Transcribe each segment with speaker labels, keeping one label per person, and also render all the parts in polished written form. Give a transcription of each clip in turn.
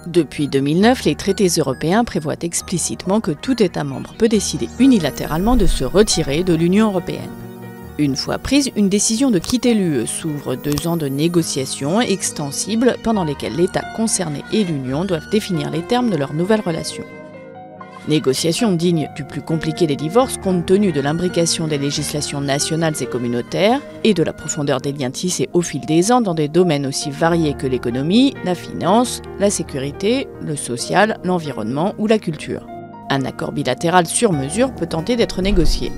Speaker 1: Depuis 2009, les traités européens prévoient explicitement que tout État membre peut décider unilatéralement de se retirer de l'Union européenne. Une fois prise, une décision de quitter l'UE s'ouvre 2 ans de négociations extensibles pendant lesquelles l'État concerné et l'Union doivent définir les termes de leur nouvelle relation. Négociations dignes du plus compliqué des divorces compte tenu de l'imbrication des législations nationales et communautaires et de la profondeur des liens tissés au fil des ans dans des domaines aussi variés que l'économie, la finance, la sécurité, le social, l'environnement ou la culture. Un accord bilatéral sur mesure peut tenter d'être négocié.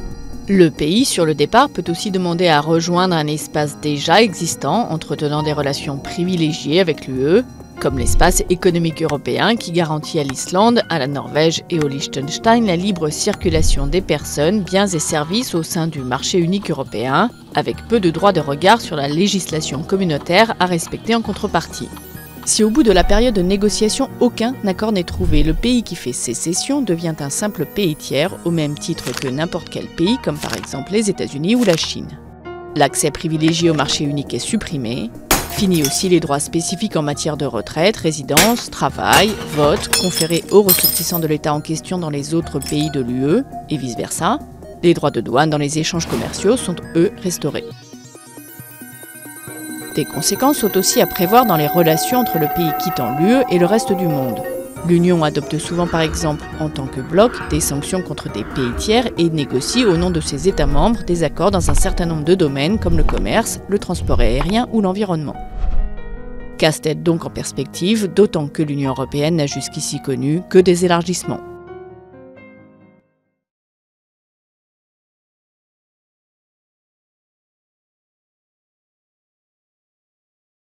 Speaker 1: Le pays, sur le départ, peut aussi demander à rejoindre un espace déjà existant, entretenant des relations privilégiées avec l'UE, comme l'espace économique européen qui garantit à l'Islande, à la Norvège et au Liechtenstein la libre circulation des personnes, biens et services au sein du marché unique européen, avec peu de droits de regard sur la législation communautaire à respecter en contrepartie. Si au bout de la période de négociation, aucun accord n'est trouvé, le pays qui fait sécession devient un simple pays tiers au même titre que n'importe quel pays, comme par exemple les États-Unis ou la Chine. L'accès privilégié au marché unique est supprimé. Fini aussi les droits spécifiques en matière de retraite, résidence, travail, vote, conférés aux ressortissants de l'État en question dans les autres pays de l'UE, et vice-versa. Les droits de douane dans les échanges commerciaux sont, eux, restaurés. Des conséquences sont aussi à prévoir dans les relations entre le pays quittant l'UE et le reste du monde. L'Union adopte souvent par exemple, en tant que bloc, des sanctions contre des pays tiers et négocie au nom de ses États membres des accords dans un certain nombre de domaines comme le commerce, le transport aérien ou l'environnement. Casse-tête donc en perspective, d'autant que l'Union européenne n'a jusqu'ici connu que des élargissements.